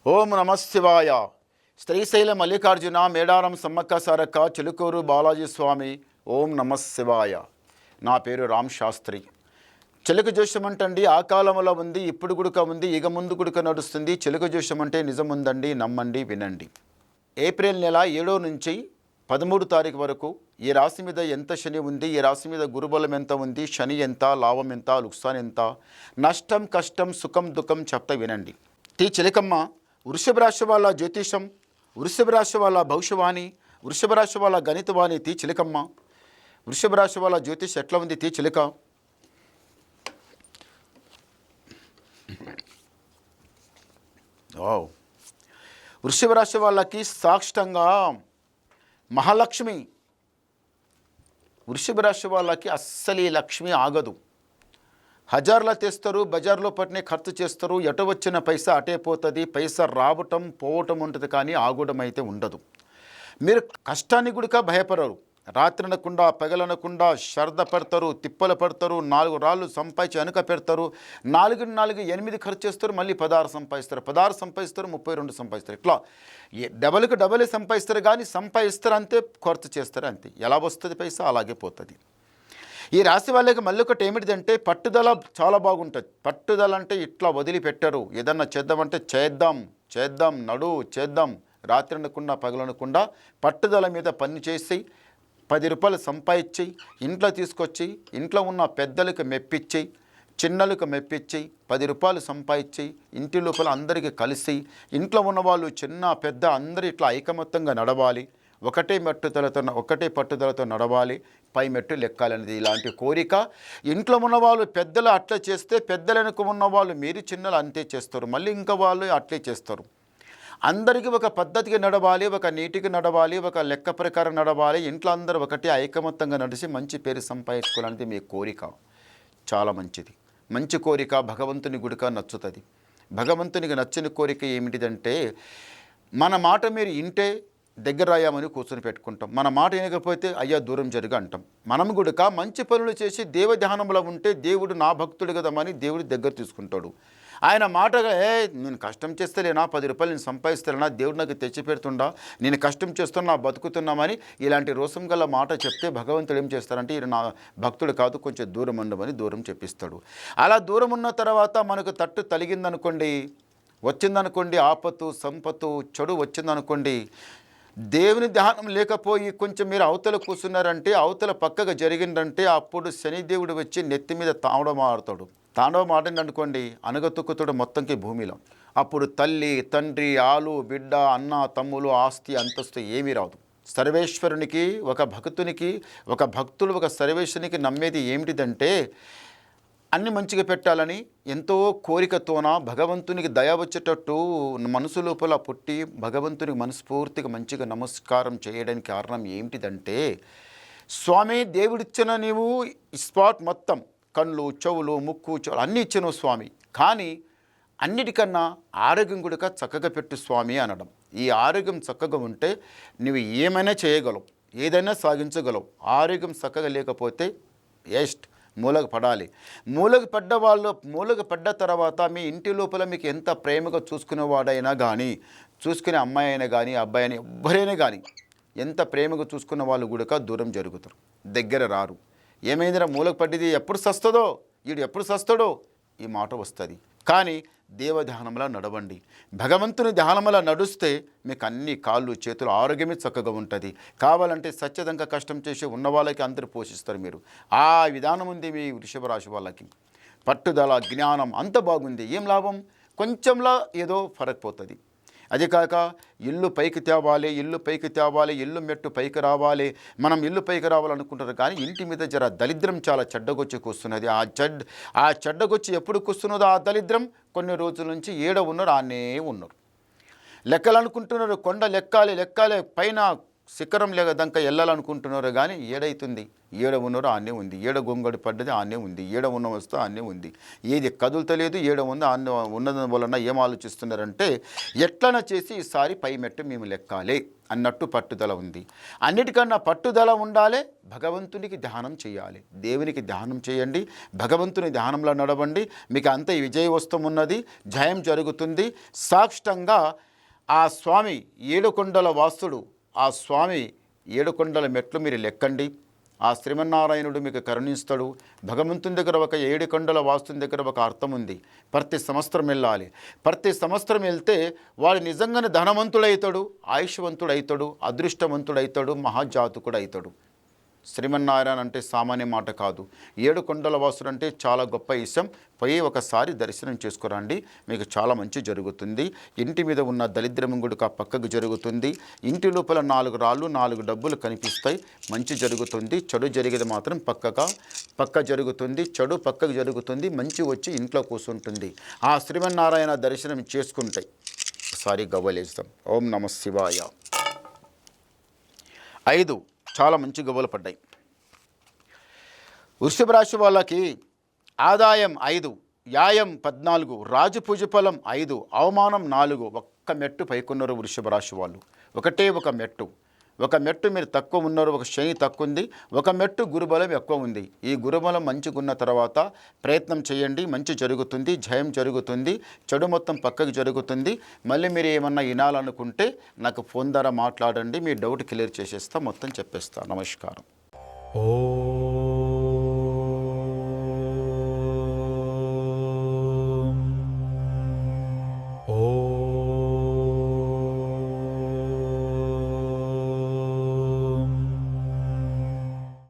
ఓం నమశివాయ. శ్రీశైల మల్లికార్జున మేడారం సమ్మక్క సారక్క చిలుకూరు బాలాజీ స్వామి. ఓం నమశివాయ. నా పేరు రామ్ శాస్త్రి. చిలుక జోషం అంటండి ఆ కాలంలో ఉంది, ఇప్పుడు గుడుక ఉంది, ఇక ముందు గుడుక నడుస్తుంది. చిలుక జోషం అంటే నిజముందండి, నమ్మండి, వినండి. ఏప్రిల్ నెల 7 నుంచి 13 తారీఖు వరకు ఈ రాశి మీద ఎంత శని ఉంది, ఈ రాశి మీద గురుబలం ఎంత ఉంది, శని ఎంత, లాభం ఎంత, లుక్సాన్ ఎంత, నష్టం, కష్టం, సుఖం, దుఃఖం చెప్తా వినండి. టీ చిలకమ్మ వృషభ రాశి వాళ్ళ జ్యోతిషం, వృషభ రాశి వాళ్ళ భవిష్యవాణి, వృషభ రాశి వాళ్ళ గణితవాణి టీ చిలకమ్మ. వృషభ రాశి వాళ్ళ జ్యోతిష్ ఎట్లా ఉంది టీ చిలక? వృషభ రాశి వాళ్ళకి సాక్షంగా మహాలక్ష్మి. వృషభ రాశి వాళ్ళకి అస్సలు ఈ లక్ష్మి ఆగదు. హజార్లా తెస్తారు, బజార్లో పట్టినే ఖర్చు చేస్తారు. ఎటు వచ్చిన పైసా అటే పోతుంది. పైసా రావటం పోవటం ఉంటుంది, కానీ ఆగడం అయితే ఉండదు. మీరు కష్టాన్ని కూడా భయపడరు. రాత్రి అనకుండా పగలనకుండా శ్రద్ధ పెడతారు, తిప్పలు పడతారు. 4 రాళ్ళు సంపాదించి వెనుక పెడతారు. 4 8 ఖర్చు చేస్తారు, మళ్ళీ 16 సంపాదిస్తారు, 16 సంపాదిస్తారు, 32 సంపాదిస్తారు. ఇట్లా డబల్కి డబలే సంపాదిస్తారు, కానీ సంపాదిస్తారు అంతే, ఖర్చు చేస్తారు అంతే. ఎలా వస్తుంది పైసా అలాగే పోతుంది. ఈ రాశి వాళ్ళకి మళ్ళీ ఒకటి ఏమిటిదంటే పట్టుదల చాలా బాగుంటుంది. పట్టుదల అంటే ఇట్లా వదిలిపెట్టరు. ఏదన్నా చేద్దామంటే చేద్దాం, చేద్దాం. రాత్రి అనకుండా పగలనకుండా పట్టుదల మీద పని చేసి 10 రూపాయలు సంపాదించి ఇంట్లో తీసుకొచ్చి ఇంట్లో ఉన్న పెద్దలకు మెప్పించి చిన్నలకు మెప్పించి 10 రూపాయలు సంపాదించి ఇంటి లోపల అందరికీ కలిసి ఇంట్లో ఉన్నవాళ్ళు చిన్న పెద్ద అందరూ ఇట్లా ఐకమత్యంగా నడవాలి. ఒకటే పట్టుదలతో నడవాలి, పై మెట్టు లెక్కాలనేది ఇలాంటి కోరిక. ఇంట్లో ఉన్నవాళ్ళు పెద్దలు అట్లా చేస్తే పెద్దలు వెనుక ఉన్నవాళ్ళు మీరు చిన్నలు అంతే చేస్తారు, మళ్ళీ ఇంకా వాళ్ళు అట్లే చేస్తారు. అందరికీ ఒక పద్ధతిగా నడవాలి, ఒక నీటికి నడవాలి, ఒక లెక్క ప్రకారం నడవాలి. ఇంట్లో అందరూ ఒకటే ఐకమత్యంగా నడిచి మంచి పేరు సంపాదించుకోవాలనేది మీ కోరిక. చాలా మంచిది, మంచి కోరిక. భగవంతుని గుడిక నచ్చుతుంది. భగవంతునికి నచ్చిన కోరిక ఏమిటిదంటే మన మాట మీరు ఇంటే దగ్గర రాయామని కూర్చొని పెట్టుకుంటాం. మన మాట వినకపోతే అయ్యా దూరం జరుగు అంటాం. మనం కూడా మంచి పనులు చేసి దేవ ధ్యానంలో ఉంటే దేవుడు నా భక్తుడు కదమని దేవుడి దగ్గర తీసుకుంటాడు. ఆయన మాటగా నేను కష్టం చేస్తలేనా, 10 రూపాయలు నేను సంపాదిస్తలేనా, దేవుడు నాకు తెచ్చి పెడుతుండా, నేను కష్టం చేస్తున్నా బతుకుతున్నామని ఇలాంటి రోసం గల మాట చెప్తే భగవంతుడు ఏం చేస్తారంటే ఈయన నా భక్తుడు కాదు, కొంచెం దూరం ఉండమని దూరం చెప్పిస్తాడు. అలా దూరం ఉన్న తర్వాత మనకు తట్టు తలిగిందనుకోండి, వచ్చిందనుకోండి, ఆపత్తు సంపత్తు చెడు వచ్చిందనుకోండి, దేవుని ధ్యానం లేకపోయి కొంచెం మీరు అవతల కూర్చున్నారంటే, అవతల పక్కగా జరిగిందంటే అప్పుడు శనిదేవుడు వచ్చి నెత్తి మీద తాండవం ఆడింది అనుకోండి, అనగతొక్కుతాడు మొత్తంకి భూమిలో. అప్పుడు తల్లి తండ్రి ఆలు బిడ్డ అన్న తమ్ములు ఆస్తి అంతస్తు ఏమీ రాదు. సర్వేశ్వరునికి ఒక భక్తుడు ఒక సర్వేశ్వరునికి నమ్మేది ఏమిటిదంటే అన్ని మంచిగా పెట్టాలని ఎంతో కోరికతోన భగవంతునికి దయ వచ్చేటట్టు మనసు లోపల పుట్టి భగవంతునికి మనస్ఫూర్తిగా మంచిగా నమస్కారం చేయడానికి కారణం ఏమిటిదంటే స్వామి దేవుడిచ్చిన నీవు స్పాట్ మొత్తం కళ్ళు చెవులు ముక్కు అన్నీ ఇచ్చిన స్వామి, కానీ అన్నిటికన్నా ఆరోగ్యం కూడా చక్కగా పెట్టు స్వామి అనడం. ఈ ఆరోగ్యం చక్కగా ఉంటే నువ్వు ఏమైనా చేయగలవు, ఏదైనా సాగించగలవు. ఆరోగ్యం చక్కగా లేకపోతే ఎస్ట్ మూలగ పడాలి. మూలగ పడ్డ తర్వాత మీ ఇంటి లోపల మీకు ఎంత ప్రేమగా చూసుకునేవాడైనా కానీ, చూసుకునే అమ్మాయి అయినా కానీ అబ్బాయి అయినా ఎవ్వరైనా కానీ ఎంత ప్రేమగా చూసుకున్న వాళ్ళు కూడా దూరం జరుగుతారు, దగ్గర రారు. ఏమైందిరా మూలకు పడ్డది, ఎప్పుడు సస్తుందో వీడు ఎప్పుడు సస్తాడో ఈ మాట వస్తుంది. కానీ దేవధ్యానంలా నడవండి. భగవంతుని ధ్యానంలా నడుస్తే మీకు అన్ని కాళ్ళు చేతులు ఆరోగ్యమే చక్కగా ఉంటుంది. కావాలంటే సత్యదంగా కష్టం చేసి ఉన్న వాళ్ళకి అందరూ పోషిస్తారు మీరు. ఆ విధానం ఉంది మీ వృషభ రాశి వాళ్ళకి. పట్టుదల జ్ఞానం అంత బాగుంది. ఏం లాభం? కొంచెంలా ఏదో ఫరక్ పోతుంది. అది కాక ఇల్లు పైకి తేవాలి, ఇల్లు మెట్టు పైకి రావాలి. మనం ఇల్లు పైకి రావాలనుకుంటారు, కానీ ఇంటి మీద జర దరిద్రం చాలా చెడ్డగొచ్చి కూస్తున్నది. ఆ చెడ్డగొచ్చి ఎప్పుడు కూస్తున్నదో ఆ దరిద్రం కొన్ని రోజుల నుంచి ఉన్నారు, ఆనే ఉన్నారు. లెక్కలు అనుకుంటున్నారు, కొండ లెక్కాలి పైన శిఖరం లేదంక వెళ్ళాలనుకుంటున్నారు, కానీ ఏడైతుంది? ఉన్నారో ఆనే ఉంది. గొంగడి పడ్డది ఆనే ఉంది. ఉన్న వస్తువు ఆనే ఉంది. ఏది కదులుతలేదు, ఉంది ఉన్నది వలన ఏం ఆలోచిస్తున్నారంటే ఎట్లన చేసి ఈసారి పై మెట్టు మేము లెక్కాలి. అన్నట్టు పట్టుదల ఉంది. అన్నిటికన్నా పట్టుదల ఉండాలి, భగవంతునికి ధ్యానం చేయాలి. దేవునికి ధ్యానం చేయండి, భగవంతుని ధ్యానంలో నడవండి, మీకు అంత విజయవస్తం ఉన్నది, జయం జరుగుతుంది. సాక్షాత్తంగా ఆ స్వామి ఏడుకొండల వాసుడు, ఆ స్వామి ఏడుకొండల మెట్లు మీరు లెక్కండి. ఆ శ్రీమన్నారాయణుడు మీకు కరుణిస్తాడు. భగవంతుని దగ్గర ఒక ఏడుకొండల వాస్తుని దగ్గర ఒక అర్థం ఉంది. ప్రతి సంవత్సరం వెళ్ళాలి. ప్రతి సంవత్సరం వెళ్తే వాడు నిజంగానే ధనవంతుడవుతాడు, ఆయుష్వంతుడవుతాడు, అదృష్టవంతుడవుతాడు, మహాజాతకుడు అవుతాడు. శ్రీమన్నారాయణ అంటే సామాన్య మాట కాదు. ఏడుకొండల వాసుడు అంటే చాలా గొప్ప విషయం. పోయి ఒకసారి దర్శనం చేసుకురండి, మీకు చాలా మంచి జరుగుతుంది. ఇంటి మీద ఉన్న దరిద్రముంగుడుక పక్కకు జరుగుతుంది. ఇంటి లోపల 4 రాళ్ళు 4 డబ్బులు కనిపిస్తాయి, మంచి జరుగుతుంది. చెడు జరిగేది మాత్రం పక్క జరుగుతుంది. చెడు పక్కకు జరుగుతుంది, మంచి వచ్చి ఇంట్లో కూర్చుంటుంది. ఆ శ్రీమన్నారాయణ దర్శనం చేసుకుంటాయి. ఒకసారి గవ్వలేస్తాం. ఓం నమ శివాయ. 5 చాలా మంచి గవ్వలు పడ్డాయి. వృషభ రాశి వాళ్ళకి ఆదాయం 5, వ్యాయం 14, రాజపూజ ఫలం 5, అవమానం 4. ఒక్క మెట్టు పైకున్నారు వృషభ రాశి వాళ్ళు. ఒక మెట్టు మీరు తక్కువ ఉన్నారు, ఒక శని తక్కువ ఉంది, ఒక మెట్టు గురుబలం ఎక్కువ ఉంది. ఈ గురుబలం మంచిగా ఉన్న తర్వాత ప్రయత్నం చేయండి, మంచి జరుగుతుంది, జయం జరుగుతుంది, చెడు మొత్తం పక్కకు జరుగుతుంది. మళ్ళీ మీరు ఏమన్నా వినాలనుకుంటే నాకు ఫోన్ ద్వారా మాట్లాడండి, మీ డౌట్ క్లియర్ చేసేస్తా, మొత్తం చెప్పేస్తా. నమస్కారం.